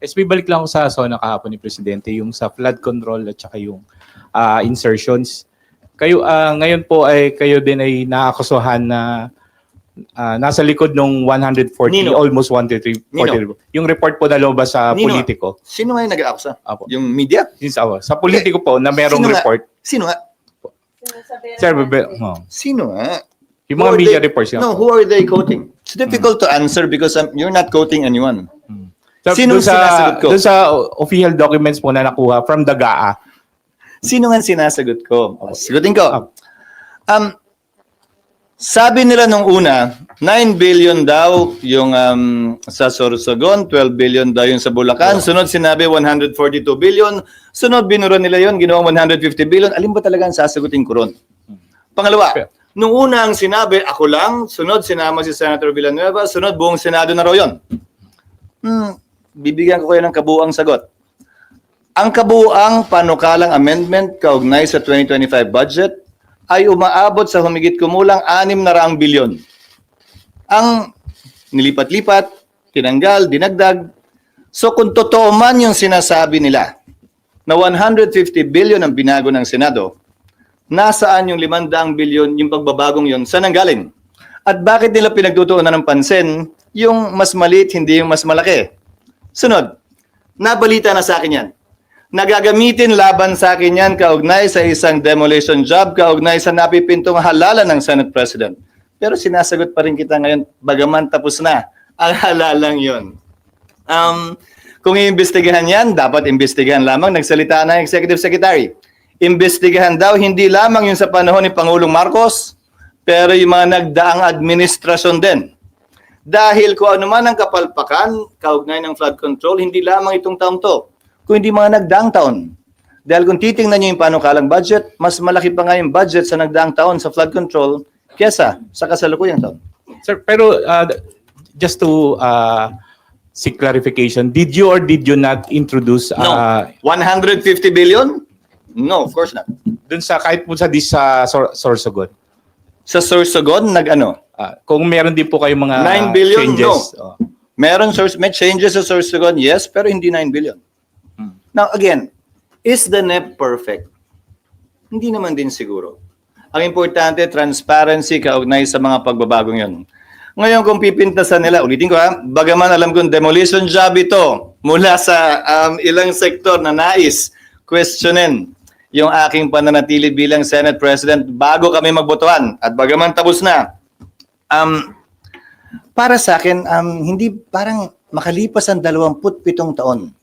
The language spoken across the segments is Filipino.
SB, balik lang ako sa SONA kahapon ni Presidente, yung sa flood control at saka yung insertions. Kayo, ngayon po ay kayo din ay naakusuhan na nasa likod ng 140, Nino. almost 130. Nino. Yung report po na lumabas sa Nino. politiko. Sino nga yung nag-aakusa? Apo. Yung media? Sa politiko po na merong Sino nga? report. Sino nga? Sir, Sino nga? yung Who mga are media they- reports. No, who are they quoting? It's difficult to answer because you're not quoting anyone. Doon Sino sinasagot ko? Doon sa official documents po na nakuha from the GAA. Sino nga sinasagot ko? Sagutin ko. Sabi nila nung una, 9 billion daw yung sa Sorsogon, 12 billion daw yung sa Bulacan. Sunod sinabi 142 billion. Sunod binuro nila yon, ginawang 150 billion. Alin ba talaga ang sasagutin ko ron? Pangalawa, nung una ang sinabi, ako lang. Sunod sinama si Senator Villanueva. Sunod buong Senado na raw yun. Bibigyan ko kayo ng kabuuang sagot. Ang kabuuang panukalang amendment kaugnay sa 2025 budget ay umaabot sa humigit kumulang 600 bilyon. Ang nilipat-lipat, tinanggal, dinagdag. So kung totoo man yung sinasabi nila na 150 billion ang binago ng Senado, nasaan yung 500 billion yung pagbabagong yun? Saan ang galing? At bakit nila pinagtutuunan ng pansin yung mas maliit, hindi yung mas malaki? Sunod, nabalita na sa akin yan. Nagagamitin laban sa akin yan kaugnay sa isang demolition job, kaugnay sa napipintong halalan ng Senate President. Pero sinasagot pa rin kita ngayon, bagaman tapos na ang halalang yun. Kung iimbestigahan yan, dapat imbestigahan lamang, nagsalita na Executive Secretary. Imbestigahan daw hindi lamang yung sa panahon ni Pangulong Marcos, pero yung mga nagdaang administrasyon din. Dahil kung ano man ang kapalpakan, kaugnay ng flood control, hindi lamang itong taon to, kung hindi mga nagdaang taon. Dahil kung titingnan nyo yung panukalang budget, mas malaki pa nga yung budget sa nagdaang taon sa flood control kesa sa kasalukuyang taon. Sir, pero just to seek clarification, did you or did you not introduce No. 150 billion? No, of course not. dun sa kahit po sa Sorsogon? Sa Sorsogon, nag-ano? Kung meron din po kayong mga 9 billion? changes. No. May changes sa Sorsogon, yes, pero hindi 9 billion. Now, again, is the NEP perfect? Hindi naman din siguro. Ang importante, transparency kaugnay sa mga pagbabagong yun. Ngayon, kung pipintasan nila, ulitin ko bagaman alam kong demolition job ito mula sa ilang sektor na nais questionin yung aking pananatili bilang Senate President bago kami magbotohan. At bagaman tapos na, para sa akin, hindi parang makalipas ang 27 taon.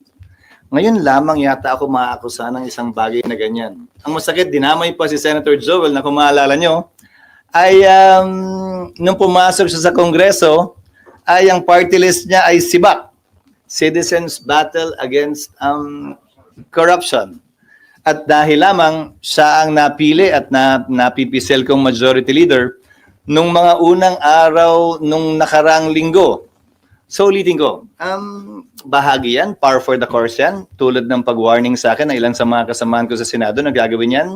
Ngayon lamang yata ako maakusa ng isang bagay na ganyan. Ang masakit, dinamay pa si Senator Joel na kung maalala nyo, ay nung pumasok siya sa Kongreso, ay ang party list niya ay SIBAC, Citizens Battle Against Corruption. At dahil lamang siya ang napili at napipisel kong majority leader nung mga unang araw nung nakarang linggo. So ulitin ko, bahagi yan, par for the course yan, tulad ng pag-warning sa akin na ilan sa mga kasamahan ko sa Senado na gagawin yan.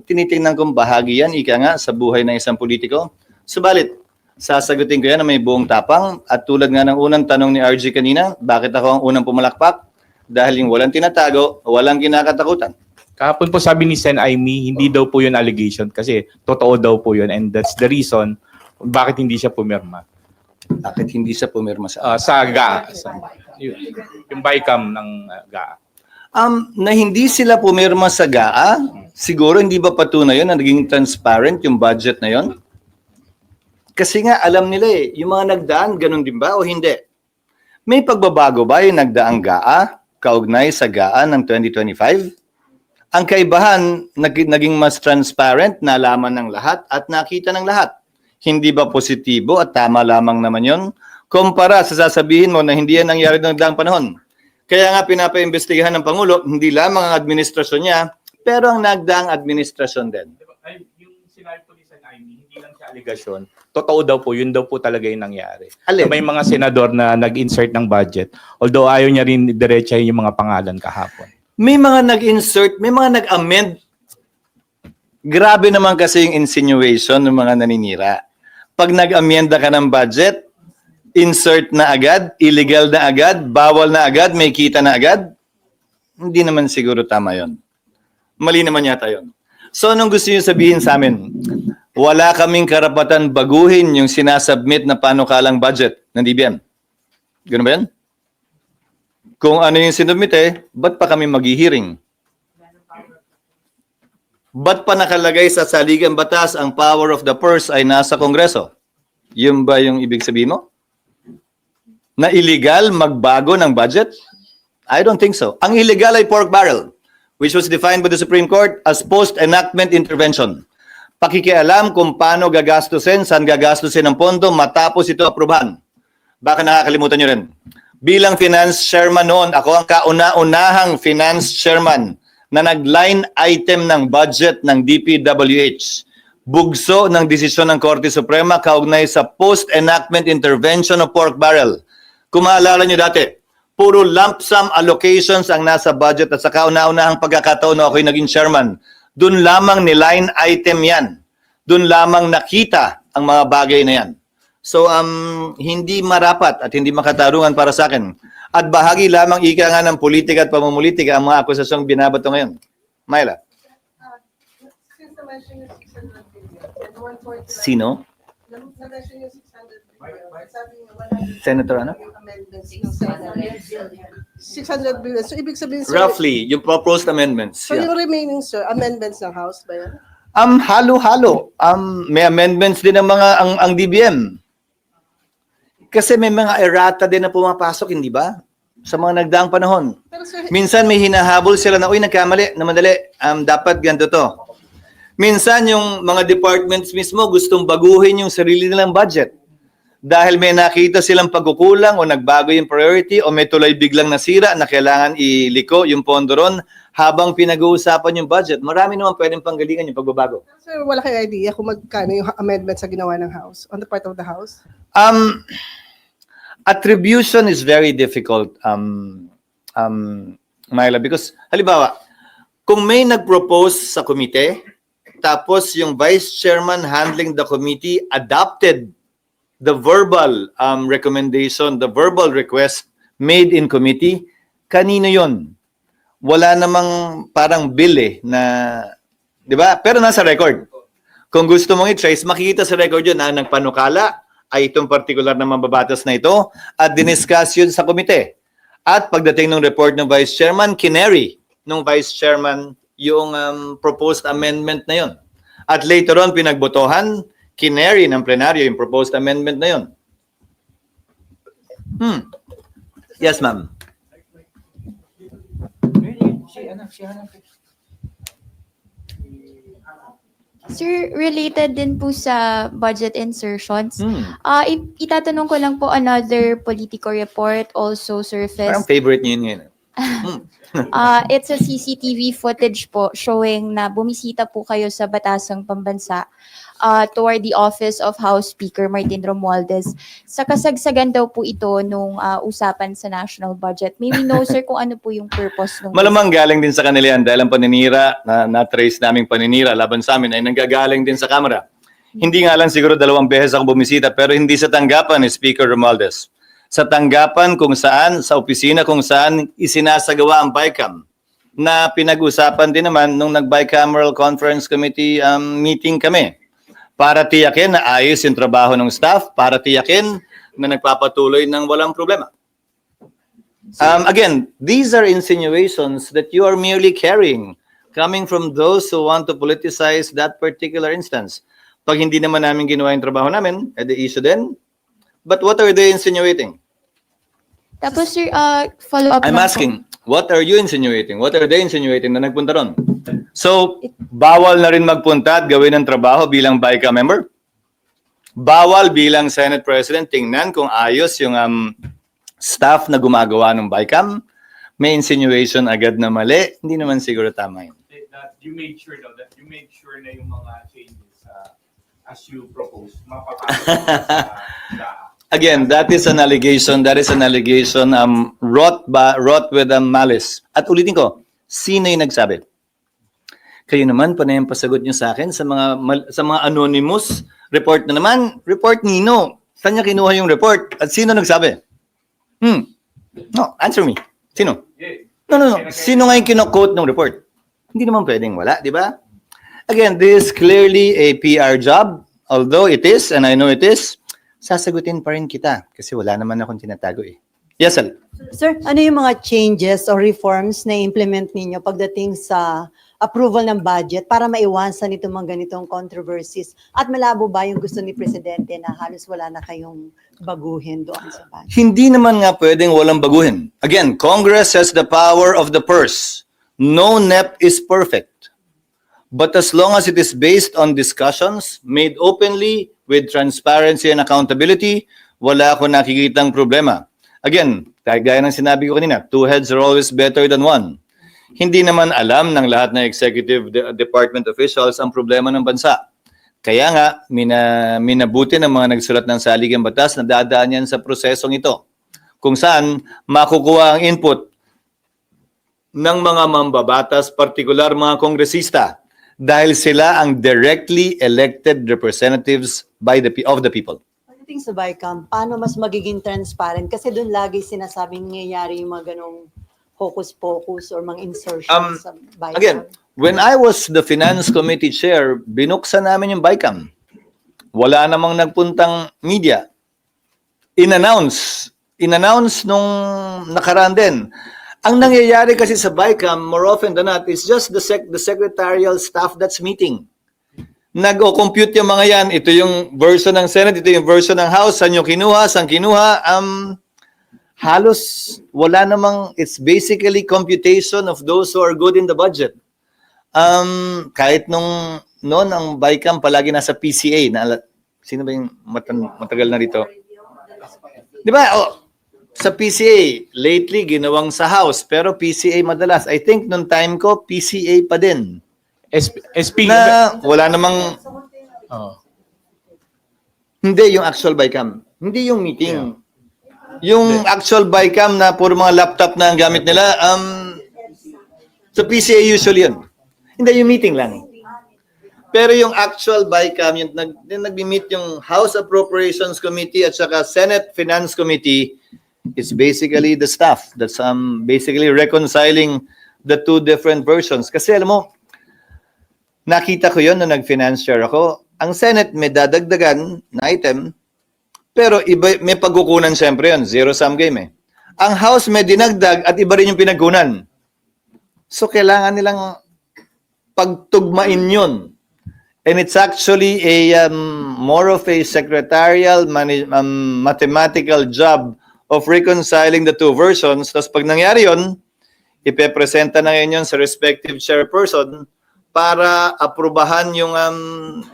Tinitingnan kong bahagi yan, ika nga, sa buhay ng isang politiko. Subalit, sasagutin ko yan na may buong tapang at tulad nga ng unang tanong ni RG kanina, bakit ako ang unang pumalakpak? Dahil yung walang tinatago, walang kinakatakutan. Kahapon po sabi ni Sen Aimee, hindi daw po yun allegation kasi totoo daw po yun and that's the reason bakit hindi siya pumirma. Bakit hindi siya pumirma sa Sa GAA. Yung BICAM ng GAA. na hindi sila pumirma sa GAA, siguro hindi ba patunay yun na naging transparent yung budget na yun? Kasi nga alam nila yung mga nagdaan, ganun din ba o hindi? May pagbabago ba yung nagdaang GAA, kaugnay sa GAA ng 2025? Ang kaibahan, naging mas transparent, nalaman ng lahat at nakita ng lahat. Hindi ba positibo at tama lamang naman yun? Kumpara sa sasabihin mo na hindi yan nangyari ng nagdaang panahon. Kaya nga pinapaimbestigahan ng Pangulo, hindi lamang ang administrasyon niya, pero ang nagdaang administrasyon din. Yung sinabi po ni Sen Aimee, hindi lang siya allegation. Totoo daw po, yun daw po talaga yung nangyari. Alin? May mga senador na nag-insert ng budget, although ayaw niya rin diretsahin yung mga pangalan kahapon. May mga nag-insert, may mga nag-amend. Grabe naman kasi yung insinuation ng mga naninira. Pag nag-amenda ka ng budget, insert na agad, illegal na agad, bawal na agad, may kita na agad? Hindi naman siguro tama yon. Mali naman yata yon. So, anong gusto niyo sabihin sa amin? Wala kaming karapatan baguhin yung sinasubmit na panukalang budget ng DBM. Ganun ba yan? Kung ano yung sinubmit ba't pa kami maghihiring? Ba't pa nakalagay sa saligang batas ang power of the purse ay nasa Kongreso? Yun ba yung ibig sabihin mo? Na illegal magbago ng budget? I don't think so. Ang illegal ay pork barrel, which was defined by the Supreme Court as post-enactment intervention. Pakikialam kung paano gagastusin, saan gagastusin ang pondo matapos ito aprubahan. Baka nakakalimutan nyo rin. Bilang finance chairman noon, ako ang kauna-unahang finance chairman na nag-line item ng budget ng DPWH. Bugso ng desisyon ng Korte Suprema kaugnay sa post-enactment intervention of pork barrel. Kung maalala nyo dati, puro lump sum allocations ang nasa budget at sa kauna-unahang pagkakataon na ako'y naging chairman. Doon lamang ni-line item yan. Doon lamang nakita ang mga bagay na yan. So, hindi marapat at hindi makatarungan para sa akin. At bahagi lamang ika nga ng politika at pamumulitika ang mga akusasyong binabato ngayon. Myla. Sino? Senator ano? 600 billion. So, ibig sabihin, sir, Roughly, yung proposed amendments. so Yeah. yung remaining, sir, amendments ng House ba yan? Halo-halo. May amendments din ng mga ang DBM. Kasi may mga errata din na pumapasok, hindi ba? Sa mga nagdaang panahon. Pero sir, Minsan may hinahabol sila na, uy, nagkamali, na madali. Dapat ganito to. Minsan yung mga departments mismo gustong baguhin yung sarili nilang budget. Dahil may nakita silang pagkukulang o nagbago yung priority o may tuloy biglang nasira na kailangan iliko yung pondo ron habang pinag-uusapan yung budget. Marami naman pwedeng panggalingan yung pagbabago. sir, wala kayong idea kung magkano yung amendments sa ginawa ng House, on the part of the House? Attribution is very difficult, Myla, because halimbawa, kung may nag-propose sa komite, tapos yung vice chairman handling the committee adopted the verbal recommendation, the verbal request made in committee, kanino yon? Wala namang parang bill na, di ba? Pero nasa record. Kung gusto mong i-trace, makikita sa record yun na nagpanukala ay itong particular na mababatas na ito at diniscuss yun sa komite. At pagdating ng report ng vice chairman, kinary ng vice chairman yung proposed amendment na yun. At later on, pinagbotohan, kinary ng plenaryo yung proposed amendment na yun. Yes, ma'am. Sir, related din po sa budget insertions. Hmm. Itatanong ko lang po, another Politico report also Parang surfaced. favorite niyo yun ngayon. It's a CCTV footage po showing na bumisita po kayo sa Batasang Pambansa toward the office of House Speaker Martin Romualdez. Sa kasagsagan daw po ito nung usapan sa national budget. May we know, sir, kung ano po yung purpose nung... Malamang galing din sa kanila yan dahil ang paninira na-trace naming paninira laban sa amin ay nanggagaling din sa Kamara. Hindi nga lang siguro 2 beses ako bumisita pero hindi sa tanggapan ni Speaker Romualdez. Sa tanggapan kung saan, sa opisina kung saan isinasagawa ang BICAM na pinag-usapan din naman nung nag-bicameral conference committee meeting kami para tiyakin na ayos yung trabaho ng staff, para tiyakin na nagpapatuloy ng walang problema. Again, these are insinuations that you are merely carrying coming from those who want to politicize that particular instance. Pag hindi naman namin ginawa yung trabaho namin, edi issue din. But what are they insinuating? Tapos, sir, follow up I'm lang po. asking, what are you insinuating? What are they insinuating na nagpunta ron? So, bawal na rin magpunta at gawin ng trabaho bilang BICAM member? Bawal bilang Senate President tingnan kung ayos yung staff na gumagawa ng BICAM? May insinuation agad na mali? Hindi naman siguro tama yun. That you made sure that you make sure na yung mga changes as you propose mapapasok sa Again, that is an allegation. That is an allegation wrought with malice. At ulitin ko, sino yung nagsabi? Kayo naman, panayang pasagot nyo sa akin sa mga anonymous report na naman. Report nino. Saan niya kinuha yung report? At sino nagsabi? No, answer me. Sino? No. Sino nga yung kino-quote ng report? Hindi naman pwedeng wala, di ba? Again, this is clearly a PR job. Although it is, and I know it is, sasagutin pa rin kita kasi wala naman akong tinatago eh. Yes, Al. Sir, ano yung mga changes or reforms na implement ninyo pagdating sa approval ng budget para maiwasan itong mga ganitong controversies? At malabo ba yung gusto ni Presidente na halos wala na kayong baguhin doon sa budget? Hindi naman nga pwedeng walang baguhin. Again, Congress has the power of the purse. No NEP is perfect. But as long as it is based on discussions made openly with transparency and accountability, wala akong nakikitang problema. Again, gaya ng sinabi ko kanina, two heads are always better than one. Hindi naman alam ng lahat ng executive department officials ang problema ng bansa. Kaya nga, minabuti ng mga nagsulat ng saligang batas na dadaan yan sa prosesong ito. Kung saan makukuha ang input ng mga mambabatas, partikular mga kongresista, dahil sila ang directly elected representatives of the people. Pagdating sa BICAM, paano mas magiging transparent? Kasi doon lagi sinasabing nangyayari yung mga ganong hocus-pocus or mga insertions sa BICAM. Again, when I was the Finance Committee Chair, binuksan namin yung BICAM. Wala namang nagpuntang media. In-announce nung nakaraan din. Ang nangyayari kasi sa BICAM, more often than not, is just the secretarial staff that's meeting. Nag-o-compute yung mga yan. Ito yung version ng Senate, ito yung version ng House. Saan yung kinuha, saan kinuha. Halos wala namang, it's basically computation of those who are good in the budget. Kahit noon ang BICAM palagi nasa PCA. Sino ba yung matagal na rito? Di ba? Sa PCA, lately ginawang sa House, pero PCA madalas. I think nung time ko, PCA pa din. SP. Na wala namang, Oh. hindi yung actual BICAM. Hindi yung meeting. Yung actual BICAM na puro mga laptop na ang gamit nila, sa PCA usually yun. Hindi, yung meeting lang. Pero yung actual BICAM, yung nag-meet yung House Appropriations Committee at saka Senate Finance Committee, it's basically the staff that's basically reconciling the two different versions. Kasi alam mo, nakita ko yun nung nag-finance chair ako. Ang Senate may dadagdagan na item, pero iba, may pagkukunan siyempre yun. Zero-sum game eh. Ang House may dinagdag at iba rin yung pinagkunan. So kailangan nilang pagtugmain yun. And it's actually a more of a secretarial mathematical job of reconciling the two versions. Tapos pag nangyari yun, ipepresenta na ngayon yun sa respective chairperson para aprubahan yung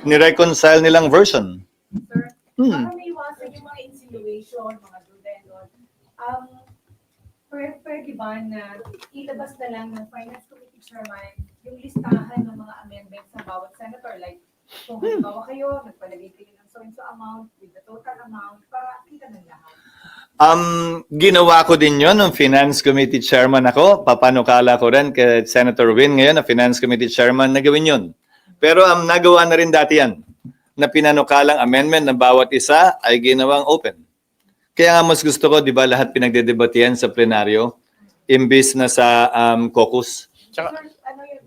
ni-reconcile nilang version. Sir, para maiwasan yung mga insinuation, mga doon. Pwede ba na ilabas na lang ng Finance Committee Chairman yung listahan ng mga amendments ng bawat senator? Like, kung halimbawa kayo, nagpalagay kayo ng so-and-so amount with the total amount para kita ng lahat. Ginawa ko din yon nung Finance Committee Chairman ako. Papanukala ko rin kay Senator Win ngayon na Finance Committee Chairman na gawin yun. Pero nagawa na rin dati yan na pinanukalang amendment ng bawat isa ay ginawang open. Kaya nga mas gusto ko, di ba, lahat pinagdedebatihan sa plenaryo imbis na sa caucus. Tsaka, Sir, ano yun?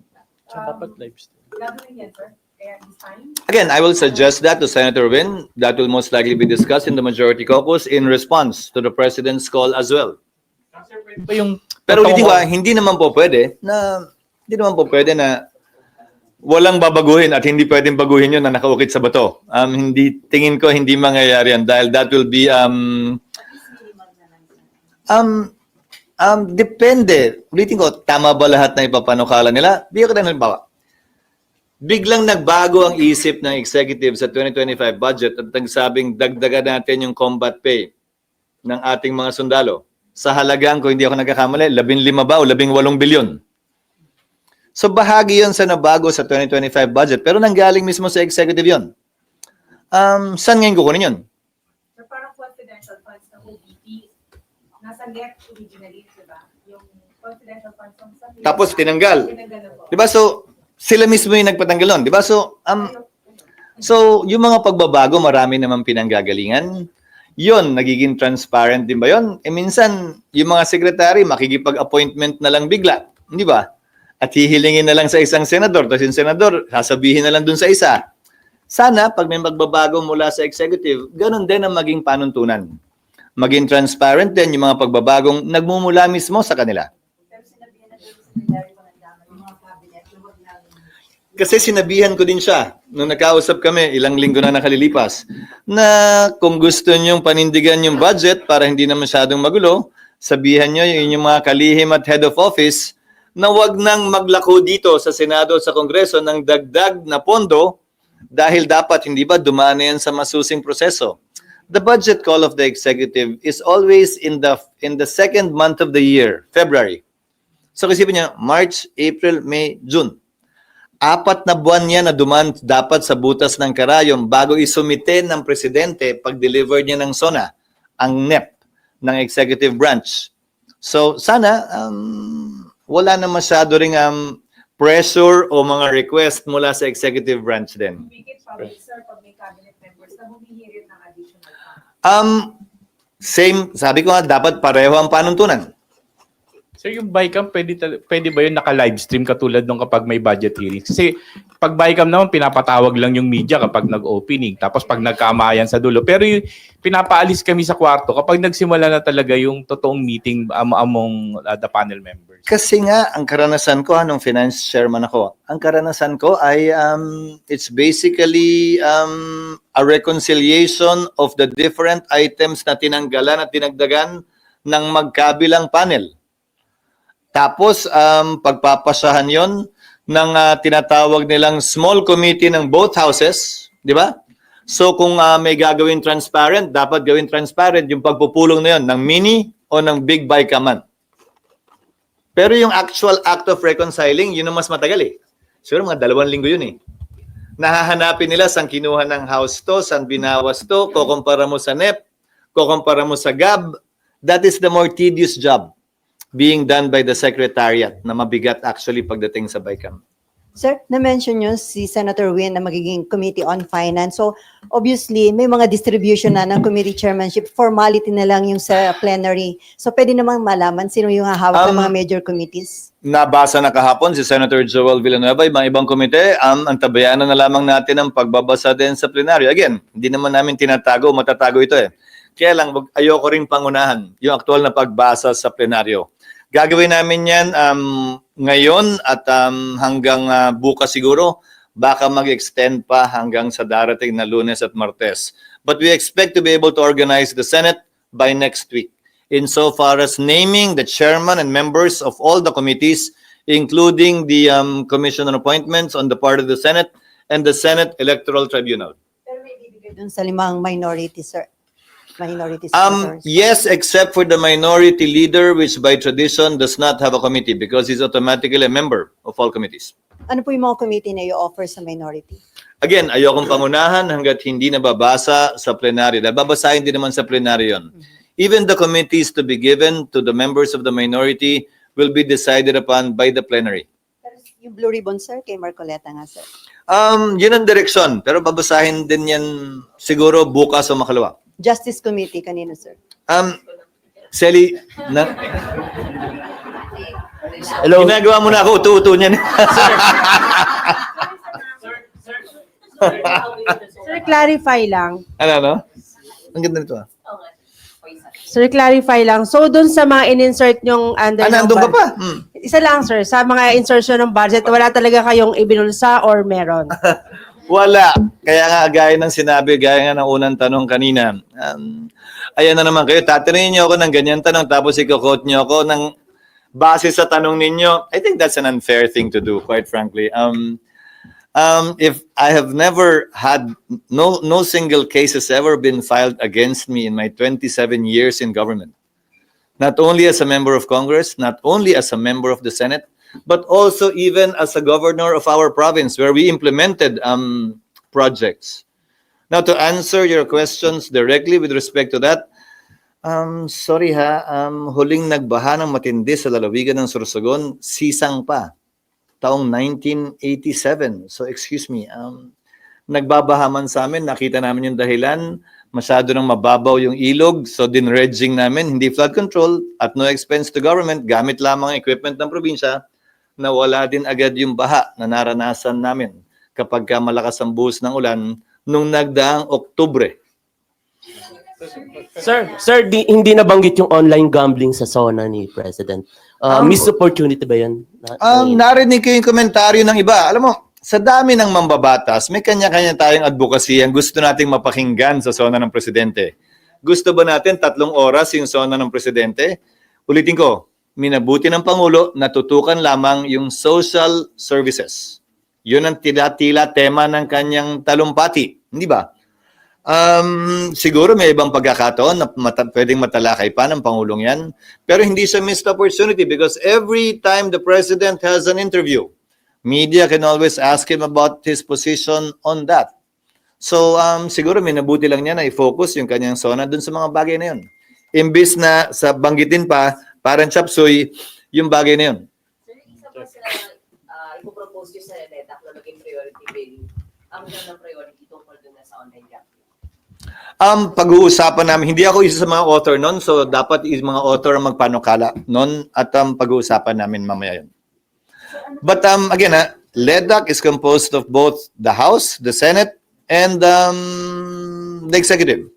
dapat live stream. Gagawin yan, sir? Kaya this time? Again, I will suggest that to Senator Win. That will most likely be discussed in the majority caucus in response to the President's call as well. Pero hindi naman po pwede na walang babaguhin at hindi pwedeng baguhin yun na nakaukit sa bato. Tingin ko hindi mangyayari yan dahil that will be depende. Ulitin ko, tama ba lahat na ipapanukala nila? Bigyan ko na halimbawa. Biglang nagbago ang isip ng executive sa 2025 budget at nagsabing dagdagan natin yung combat pay ng ating mga sundalo. Sa halagang, kung hindi ako nagkakamali, 15 ba o 18 bilyon. So bahagi yun sa nabago sa 2025 budget pero nanggaling mismo sa executive yun. Saan ngayon kukunin yun? Sir, parang confidential funds ng OBP, nasa net originally, diba? Yung confidential funds ng sa Tapos tinanggal. Tinanggal na po. Diba? So, sila mismo yung nagpatanggal nun. Diba? So, yung mga pagbabago, marami naman pinanggagalingan. Yon, nagiging transparent din ba yon? Minsan, yung mga secretary, makikipag-appointment na lang bigla. Hindi ba? At hihilingin na lang sa isang senador, tapos yung senador, sasabihin na lang dun sa isa. Sana, pag may magbabago mula sa executive, ganun din ang maging panuntunan. Maging transparent din yung mga pagbabagong nagmumula mismo sa kanila. Kasi sinabihan ko din siya, nung nakausap kami, ilang linggo na nakalilipas, na kung gusto niyong panindigan yung budget para hindi na masyadong magulo, sabihan niyo yung inyong mga kalihim at head of office na wag nang maglako dito sa Senado at sa Kongreso ng dagdag na pondo dahil dapat hindi ba dumaan na yan sa masusing proseso. The budget call of the executive is always in the second month of the year, February. So isipin niyo, March, April, May, June. 4 na buwan yan na duman dapat sa butas ng karayom bago isumite ng presidente pag-deliver niya ng SONA, ang NEP ng executive branch. So sana wala na masyado ring pressure o mga request mula sa executive branch din. Make it public, sir, pag may cabinet members na humihirit ng additional funds. Same, sabi ko nga, dapat pareho ang panuntunan. So yung BICAM, pwede ba yun naka-live stream katulad nung kapag may budget hearings? Kasi pag BICAM naman, pinapatawag lang yung media kapag nag-opening. Tapos pag nagkamayan sa dulo. Pero yung pinapaalis kami sa kwarto kapag nagsimula na talaga yung totoong meeting among the panel members. Kasi nga, ang karanasan ko, nung finance chairman ako, ang karanasan ko ay it's basically a reconciliation of the different items na tinanggalan at dinagdagan ng magkabilang panel. Tapos, pagpapasahan yon ng tinatawag nilang small committee ng both houses, di ba? So, kung may gagawin transparent, dapat gawin transparent yung pagpupulong na yon ng mini o ng big BICAM. Pero yung actual act of reconciling, yun ang mas matagal eh. Siguro mga 2 linggo yun eh. Nahahanapin nila saan kinuha ng house to, saan binawas to, kukumpara mo sa NEP, kukumpara mo sa GAB. That is the more tedious job being done by the secretariat na mabigat actually pagdating sa BICAM. Sir, na-mention nyo si Senator Win na magiging Committee on Finance. So, obviously, may mga distribution na ng committee chairmanship. Formality na lang yung sa plenary. So, pwede namang malaman sino yung hahawak ng mga major committees? Nabasa na kahapon si Senator Joel Villanueva, yung mga ibang komite, antabayanan na lamang natin ang pagbabasa din sa plenaryo. Again, hindi naman namin tinatago, matatago ito eh. Kaya lang, ayoko ring pangunahan yung aktual na pagbasa sa plenaryo. Gagawin namin yan ngayon at hanggang bukas siguro. Baka mag-extend pa hanggang sa darating na Lunes at Martes. But we expect to be able to organize the Senate by next week. Insofar as naming the chairman and members of all the committees, including the commission on appointments on the part of the Senate and the Senate Electoral Tribunal. Pero may ibibigay dun sa 5 minority, sir. Minority senators. Yes, except for the minority leader, which by tradition does not have a committee because he's automatically a member of all committees. Ano po yung mga committee na i-offer sa minority? Again, ayokong pangunahan hanggat hindi nababasa sa plenaryo. Dahil babasahin din naman sa plenaryo yun. Even the committees to be given to the members of the minority will be decided upon by the plenary. Pero yung Blue Ribbon, sir, kay Marcoleta nga, sir. Yun ang direksyon. Pero babasahin din yan siguro bukas o makalawa. Justice Committee, kanino, sir? Sally, Hello. ginagawa mo na ako, utu-utu niyan. Sir, clarify lang. Ano? Ang ganda nito ah. Sir, clarify lang. So, dun sa mga in-insert nyong under ng Nandun ka budget- pa? Isa lang, sir. Sa mga insertion ng budget, wala talaga kayong ibinulsa or meron? Wala. Kaya nga, gaya ng sinabi, gaya nga ng unang tanong kanina, ayan na naman kayo, tatanungin niyo ako ng ganyan tanong, tapos i-quote niyo ako ng base sa tanong ninyo. I think that's an unfair thing to do, quite frankly. If I have never had, no single case has ever been filed against me in my 27 years in government. Not only as a member of Congress, not only as a member of the Senate, but also even as a governor of our province where we implemented projects. Now, to answer your questions directly with respect to that, sorry huling nagbaha ng matindi sa lalawigan ng Sorsogon, sisang pa, taong 1987. So, excuse me, nagbabaha man sa amin, nakita namin yung dahilan, masyado nang mababaw yung ilog, so dinredging namin, hindi flood control at no expense to government, gamit lamang ang equipment ng probinsya, na wala din agad yung baha na naranasan namin kapag malakas ang buhos ng ulan nung nagdaang Oktubre. Sir, hindi nabanggit yung online gambling sa SONA ni President. Missed opportunity ba yun? Narinig ko yung komentaryo ng iba. Alam mo, sa dami ng mambabatas, may kanya-kanya tayong advocacy ang gusto nating mapakinggan sa SONA ng Presidente. Gusto ba natin 3 oras yung SONA ng Presidente? Ulitin ko, minabuti ng Pangulo na tutukan lamang yung social services. Yun ang tila-tila tema ng kanyang talumpati. Hindi ba? Siguro may ibang pagkakataon na pwedeng matalakay pa ng Pangulong yan. Pero hindi siya missed opportunity because every time the President has an interview, media can always ask him about his position on that. So siguro may nabuti lang niya na i-focus yung kanyang SONA dun sa mga bagay na yun. Imbis na sa banggitin pa, parang chapsuy, yung bagay na yun. Sir, isa pa sa ipopropose nyo sa NEDAC na maging priority bill, ang ng priority tungkol dun na sa online gambling. Pag-uusapan namin, hindi ako isa sa mga author nun, so dapat mga author ang magpanukala nun at pag-uusapan namin mamaya yun. But again, LEDAC is composed of both the House, the Senate, and the Executive.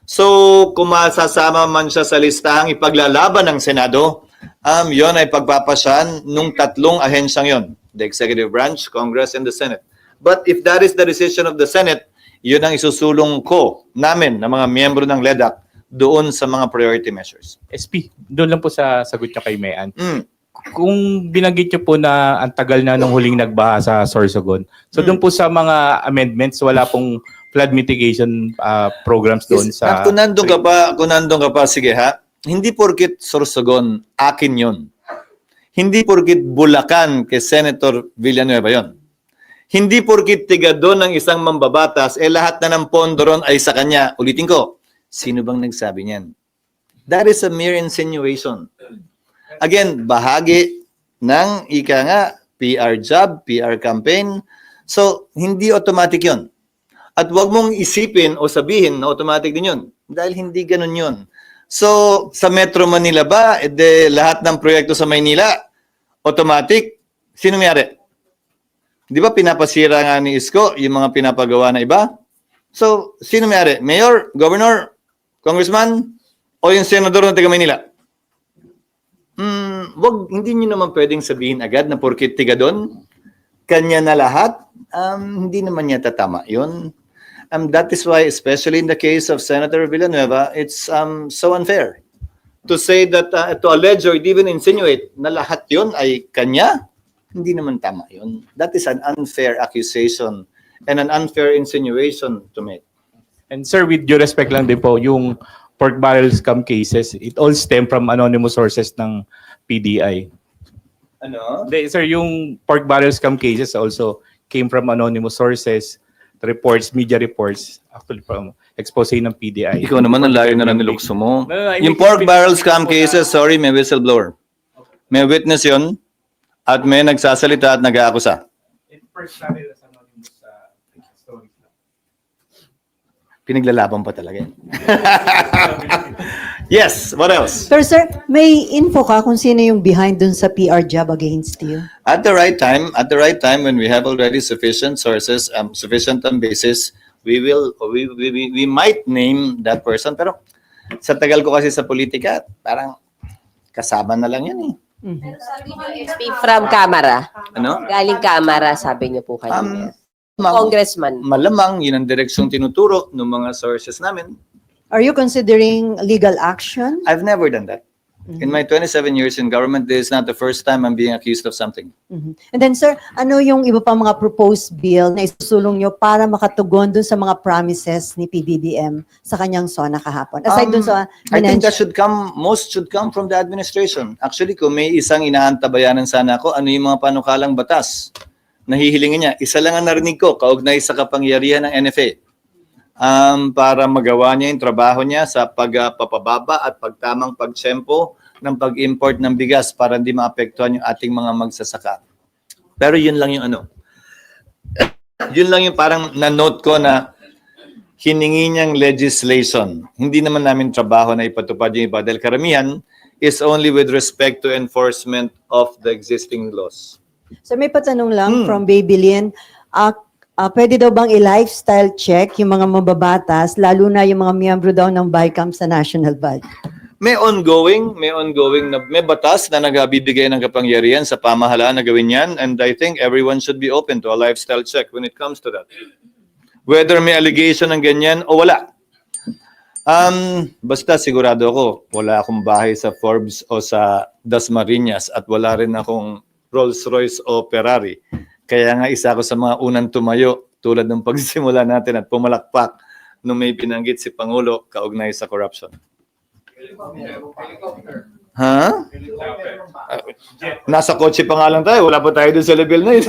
So kung masasama man siya sa listahang ipaglalaban ng Senado, yon ay pagpapasyan nung 3 ahensyang yon, the Executive Branch, Congress, and the Senate. But if that is the decision of the Senate, yun ang isusulong ko namin ng mga miyembro ng LEDAC doon sa mga priority measures. SP, doon lang po sa sagot niya kay Mayan. Kung binanggit niyo po na ang tagal na nung huling nagbaha sa Sorsogon, so doon po sa mga amendments, wala pong flood mitigation programs doon sa... Kung nandun ka pa, sige ha, hindi porkit Sorsogon, akin yun. Hindi porkit Bulacan kay Senator Villanueva yon. Hindi porkit tiga doon ng isang mambabatas, lahat na ng pondo ron ay sa kanya. Ulitin ko, sino bang nagsabi niyan? That is a mere insinuation. Again, bahagi ng ika nga, PR job, PR campaign. So, hindi automatic yon. At huwag mong isipin o sabihin na automatic din yun. Dahil hindi ganun yun. So, sa Metro Manila ba, lahat ng proyekto sa Maynila, automatic? Sino mayari? Di ba pinapasira nga ni Isko yung mga pinapagawa na iba? So, sino mayari? Mayor, Governor, Congressman, o yung Senador ng taga Maynila? Hindi nyo naman pwedeng sabihin agad na porkit tiga doon, kanya na lahat, hindi naman niya tatama yun. That is why, especially in the case of Senator Villanueva, it's so unfair to say that, to allege or even insinuate na lahat yun ay kanya. Hindi naman tama yun. That is an unfair accusation and an unfair insinuation to make. And sir, with due respect lang din po, yung pork barrel scam cases, it all stem from anonymous sources ng PDI. Ano? Sir, yung pork barrel scam cases also came from anonymous sources, reports, media reports, actually from expose ng PDI. Ikaw naman ang layo na nilukso mo. No, Yung pork barrel scam cases, sorry, may whistleblower. May witness yun at may nagsasalita at nag-aakusa. Pinaglalaban pa talaga yan. Yes, what else? Pero sir, may info ka kung sino yung behind dun sa PR job against you? At the right time when we have already sufficient sources, sufficient basis, we might name that person. Pero sa tagal ko kasi sa politika, parang kasama na lang yan eh. Pero sabi nyo, SP from Kamara. Ano? Galing Kamara, sabi nyo po kanina. Congressman. Malamang yun ang direksyong tinuturo ng mga sources namin. Are you considering legal action? I've never done that. In my 27 years in government, this is not the first time I'm being accused of something. And then sir, ano yung iba pang mga proposed bill na isusulong nyo para makatugon dun sa mga promises ni PBBM sa kanyang SONA kahapon? Aside dun sa I think that most should come from the administration. Actually, kung may isang inaantabayanan sana ako, ano yung mga panukalang batas na hihilingin niya? Isa lang ang narinig ko, kaugnay sa kapangyarihan ng NFA. Para magawa niya yung trabaho niya sa pagpapababa at pagtamang pagtsempo ng pag-import ng bigas para hindi maapektuhan yung ating mga magsasaka. Pero yun lang yung yun lang yung parang na-note ko na hiningi niyang legislation. Hindi naman namin trabaho na ipatupad yung iba dahil karamihan is only with respect to enforcement of the existing laws. So may patanong lang from Babylin, pwede daw bang i-lifestyle check yung mga mababatas, lalo na yung mga miyembro daw ng BICAM sa national body? May ongoing may batas na nagbibigay ng kapangyarihan sa pamahalaan na gawin yan, and I think everyone should be open to a lifestyle check when it comes to that. Whether may allegation ng ganyan o wala. Basta sigurado ako, wala akong bahay sa Forbes o sa Dasmariñas at wala rin akong Rolls-Royce o Ferrari. Kaya nga isa ako sa mga unang tumayo tulad ng pagsimula natin at pumalakpak nung may binanggit si Pangulo kaugnay sa corruption. Ha? Nasa kotse pa nga lang tayo, wala pa tayo doon sa level na yun.